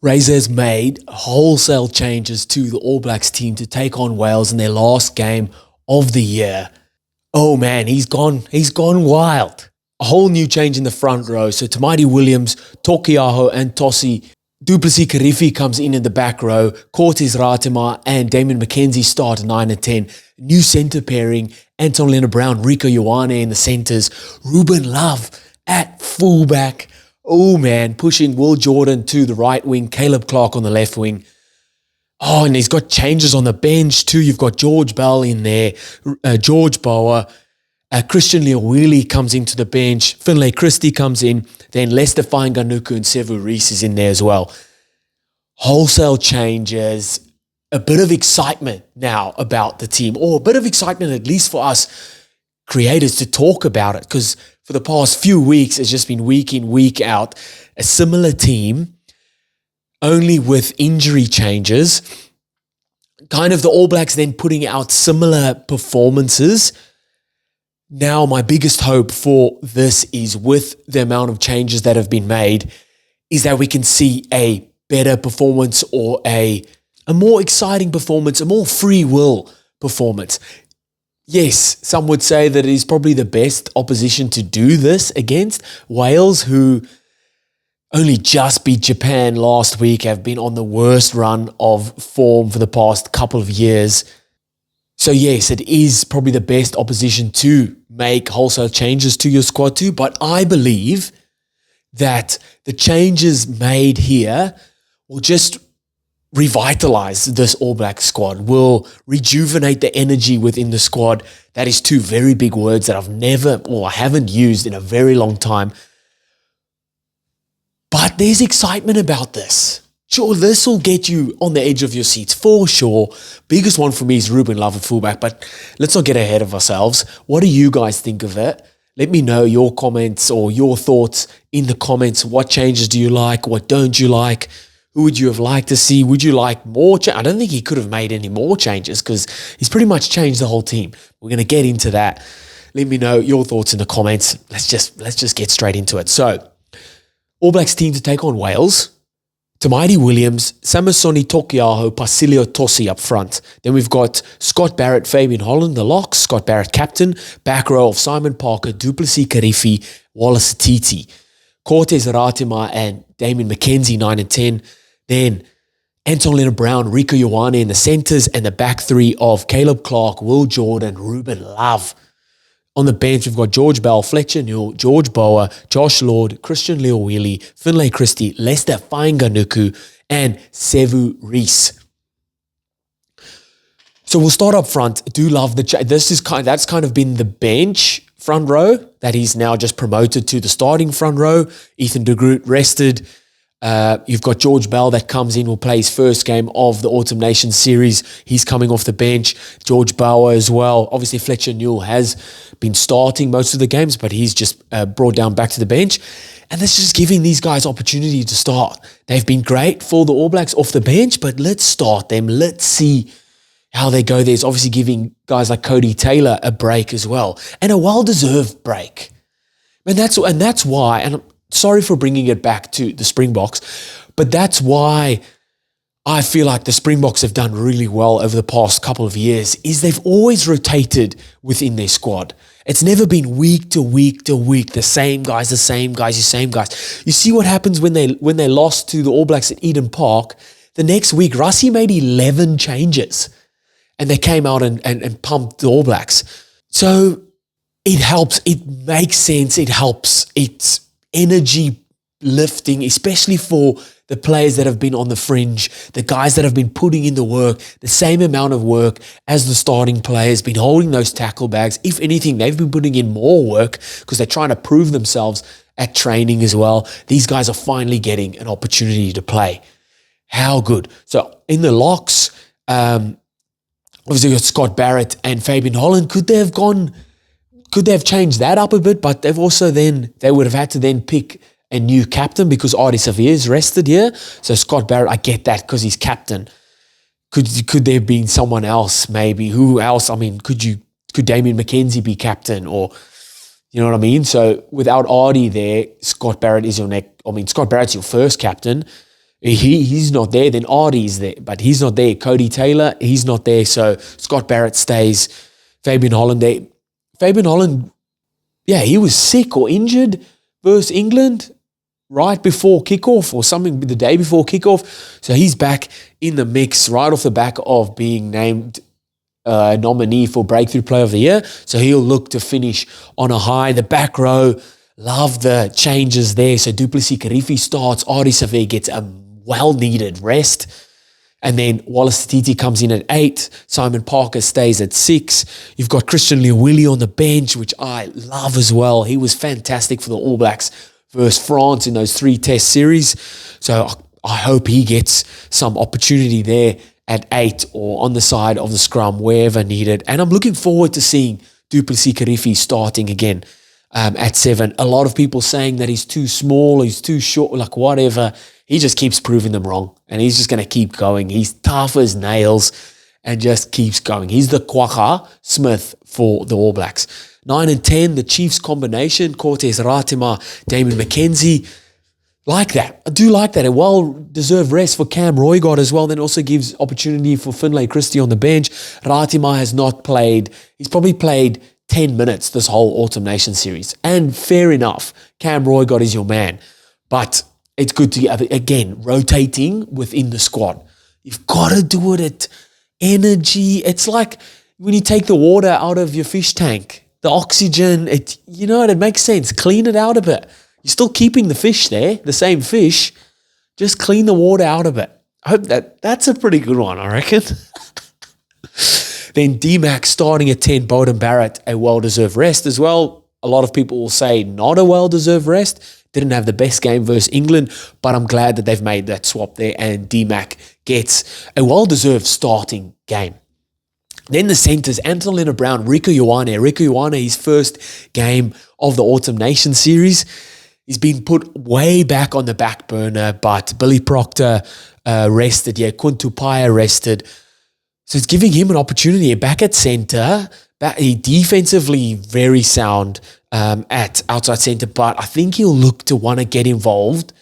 Razor has made wholesale changes to the All Blacks team to take on Wales in their last game of the year. Oh man, he's gone wild. A whole new change in the front row. So Tamati Williams, Tokiaho and Tosi Duplessis Karifi comes in the back row. Cortez Ratima and Damon McKenzie start 9 and 10. New centre pairing, Anton Lienert-Brown, Rico Ioane in the centres. Ruben Love at fullback. Oh man, pushing Will Jordan to the right wing, Caleb Clark on the left wing. Oh, and he's got changes on the bench too. You've got George Bell in there, George Bower. Christian Leowili comes into the bench. Finlay Christie comes in. Then Lester Fainganuku and Sevu Reece is in there as well. Wholesale changes. A bit of excitement now about the team, or a bit of excitement at least for us creators to talk about it, because for the past few weeks, it's just been week in, week out, a similar team, only with injury changes. Kind of the All Blacks then putting out similar performances. Now, my biggest hope for this is, with the amount of changes that have been made, is that we can see a better performance, or a more exciting performance, a more free will performance. Yes, some would say that it is probably the best opposition to do this against. Wales, who only just beat Japan last week, have been on the worst run of form for the past couple of years. So yes, it is probably the best opposition to make wholesale changes to your squad to, but I believe that the changes made here will just revitalize this All Black squad, will rejuvenate the energy within the squad. That is two very big words that I haven't used in a very long time. But there's excitement about this. Sure, this will get you on the edge of your seats for sure. Biggest one for me is Ruben Love at fullback, but let's not get ahead of ourselves. What do you guys think of it? Let me know your comments or your thoughts in the comments. What changes do you like? What don't you like? Who would you have liked to see? Would you like more? I don't think he could have made any more changes, because he's pretty much changed the whole team. We're going to get into that. Let me know your thoughts in the comments. Let's just get straight into it. So, All Blacks team to take on Wales. Tamati Williams, Samisoni Tokiaho, Pasilio Tosi up front. Then we've got Scott Barrett, Fabian Holland, the locks. Scott Barrett captain. Back row of Simon Parker, Duplessis Karifi, Wallace Atiti. Cortez Ratima and Damon McKenzie 9 and 10. Then Anton Lienert-Brown, Rico Ioane in the centres, and the back three of Caleb Clark, Will Jordan, Ruben Love. On the bench, we've got George Bell, Fletcher Newell, George Bower, Josh Lord, Christian Leowili, Finlay Christie, Lester Fainganuku, and Sevu Reece. So we'll start up front. I do love that's kind of been the bench front row that he's now just promoted to the starting front row. Ethan de Groot rested. You've got George Bell that comes in, will play his first game of the Autumn Nations series. He's coming off the bench. George Bower as well. Obviously, Fletcher Newell has been starting most of the games, but he's just brought down back to the bench. And that's just giving these guys opportunity to start. They've been great for the All Blacks off the bench, but let's start them. Let's see how they go. There's obviously giving guys like Cody Taylor a break as well, and a well-deserved break. And that's why, and I'm sorry for bringing it back to the Springboks, but that's why I feel like the Springboks have done really well over the past couple of years, is they've always rotated within their squad. It's never been week to week to week, the same guys. You see what happens when they lost to the All Blacks at Eden Park. The next week, Rassie made 11 changes, and they came out and pumped the All Blacks. So it helps. It makes sense. It helps. It's energy lifting, especially for the players that have been on the fringe, the guys that have been putting in the work, the same amount of work as the starting players, been holding those tackle bags. If anything, they've been putting in more work because they're trying to prove themselves at training as well. These guys are finally getting an opportunity to play. How good. So in the locks, obviously got Scott Barrett and Fabian Holland. Could they have changed that up a bit? But they would have had to then pick a new captain because Ardie Savea is rested here. So Scott Barrett, I get that because he's captain. Could there have been someone else maybe? Who else? I mean, could Damien McKenzie be captain, or you know what I mean? So without Ardie there, Scott Barrett is your Scott Barrett's your first captain. He's not there. Then Artie's there, but he's not there. Cody Taylor, he's not there. So Scott Barrett stays. Fabian Holland there. Fabian Holland, yeah, he was sick or injured versus England right before kickoff or something the day before kickoff. So he's back in the mix right off the back of being named nominee for Breakthrough Player of the Year. So he'll look to finish on a high. The back row, love the changes there. So Duplessis Karifi starts. Ari Save gets a well-needed rest. And then Wallace Titi comes in at 8. Simon Parker stays at 6. You've got Christian Leowilli on the bench, which I love as well. He was fantastic for the All Blacks versus France in those 3 test series. So I hope he gets some opportunity there at 8 or on the side of the scrum, wherever needed. And I'm looking forward to seeing Duplessis Karifi starting again at 7. A lot of people saying that he's too small, he's too short, like whatever. He just keeps proving them wrong, and he's just going to keep going. He's tough as nails and just keeps going. He's the Kwagga Smith for the All Blacks. 9 and 10, the Chiefs combination, Cortez Ratima, Damon McKenzie. Like that. I do like that. A well-deserved rest for Cam Roygard as well. Then also gives opportunity for Finlay Christie on the bench. Ratima has not played. He's probably played 10 minutes this whole Autumn Nation series. And fair enough, Cam Roygard is your man. But it's good to get, again, rotating within the squad. You've got to do it at energy. It's like when you take the water out of your fish tank, the oxygen, it makes sense. Clean it out a bit. You're still keeping the fish there, the same fish. Just clean the water out a bit. I hope that's a pretty good one, I reckon. Then D-Mac starting at 10, Bowden Barrett, a well-deserved rest as well. A lot of people will say not a well-deserved rest. Didn't have the best game versus England, but I'm glad that they've made that swap there and D-Mac gets a well-deserved starting game. Then the centres, Anton Leonard-Brown, Rieko Ioane. Rieko Ioane, his first game of the Autumn Nation series. He's been put way back on the back burner, but Billy Proctor rested. Yeah, Kuntupaya rested. So it's giving him an opportunity back at centre. He defensively very sound at outside centre, but I think he'll look to want to get involved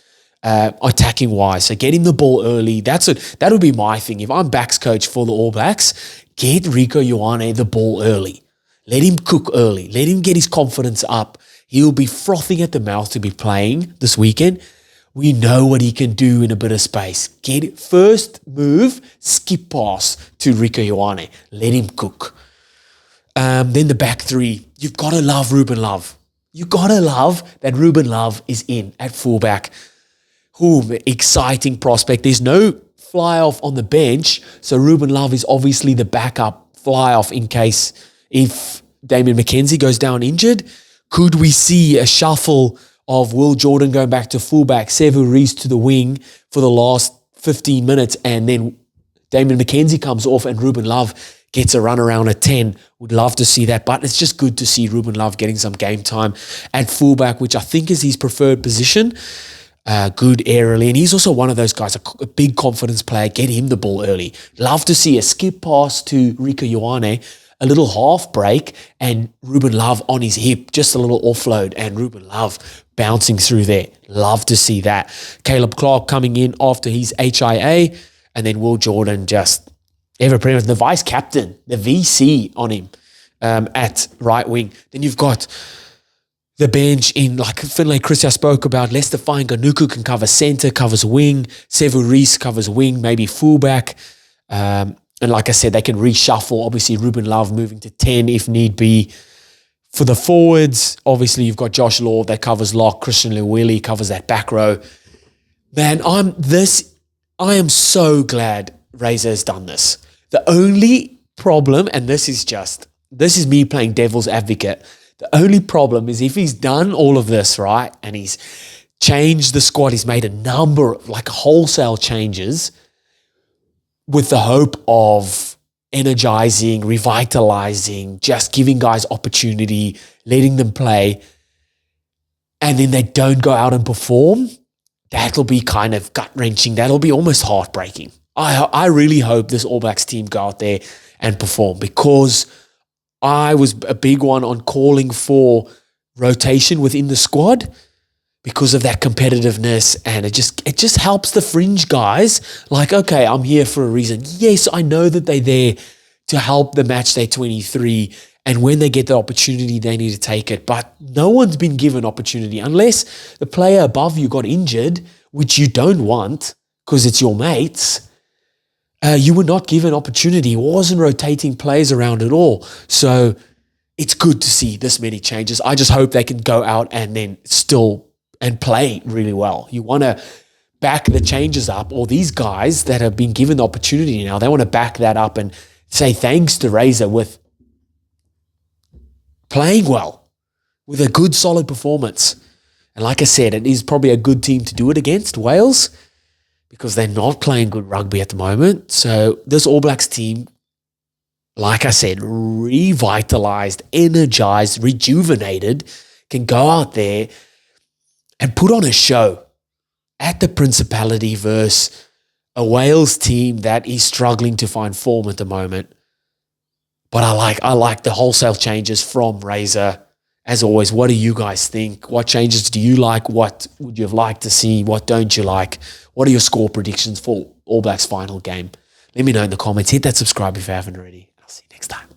attacking wise. So get him the ball early. That would be my thing. If I'm backs coach for the All Blacks, get Rieko Ioane the ball early. Let him cook early. Let him get his confidence up. He'll be frothing at the mouth to be playing this weekend. We know what he can do in a bit of space. Get it. First move, skip pass to Rieko Ioane. Let him cook. Then the back 3. You've got to love Ruben Love. You've got to love that Ruben Love is in at fullback. Exciting prospect. There's no fly-off on the bench, so Ruben Love is obviously the backup fly-off in case if Damien McKenzie goes down injured. Could we see a shuffle of Will Jordan going back to fullback, Sevu Reece to the wing for the last 15 minutes, and then Damien McKenzie comes off and Ruben Love gets a run around at 10. Would love to see that, but it's just good to see Ruben Love getting some game time at fullback, which I think is his preferred position. Good aerially, and he's also one of those guys, a big confidence player. Get him the ball early. Love to see a skip pass to Rieko Ioane, a little half break, and Ruben Love on his hip, just a little offload, and Ruben Love bouncing through there. Love to see that. Caleb Clark coming in after his HIA, and then Will Jordan just ever present, the vice captain, the VC on him at right wing. Then you've got the bench in, like Finlay Christie I spoke about. Lester Fine-Ganuku can cover centre, covers wing. Sevu Reece covers wing, maybe fullback. And like I said, they can reshuffle. Obviously, Ruben Love moving to 10 if need be. For the forwards, obviously, you've got Josh Law that covers lock. Christian Leowilli covers that back row. Man, I am so glad Razor has done this. The only problem, and this is me playing devil's advocate, the only problem is if he's done all of this, right, and he's changed the squad, he's made a number of like wholesale changes with the hope of energizing, revitalizing, just giving guys opportunity, letting them play, and then they don't go out and perform, that'll be kind of gut-wrenching. That'll be almost heartbreaking. I really hope this All Blacks team go out there and perform, because I was a big one on calling for rotation within the squad, because of that competitiveness, and it just helps the fringe guys. Like, okay, I'm here for a reason. Yes, I know that they're there to help the match day 23, and when they get the opportunity, they need to take it. But no one's been given opportunity unless the player above you got injured, which you don't want because it's your mates. You were not given opportunity. It wasn't rotating players around at all. So it's good to see this many changes. I just hope they can go out and then still and play really well. You want to back the changes up, or these guys that have been given the opportunity now, they want to back that up and say thanks to Razor with playing well, with a good, solid performance. And like I said, it is probably a good team to do it against, Wales, because they're not playing good rugby at the moment. So this All Blacks team, like I said, revitalized, energized, rejuvenated, can go out there and put on a show at the Principality versus a Wales team that is struggling to find form at the moment. But I like the wholesale changes from Razor. As always, what do you guys think? What changes do you like? What would you have liked to see? What don't you like? What are your score predictions for All Blacks final game? Let me know in the comments. Hit that subscribe if you haven't already. I'll see you next time.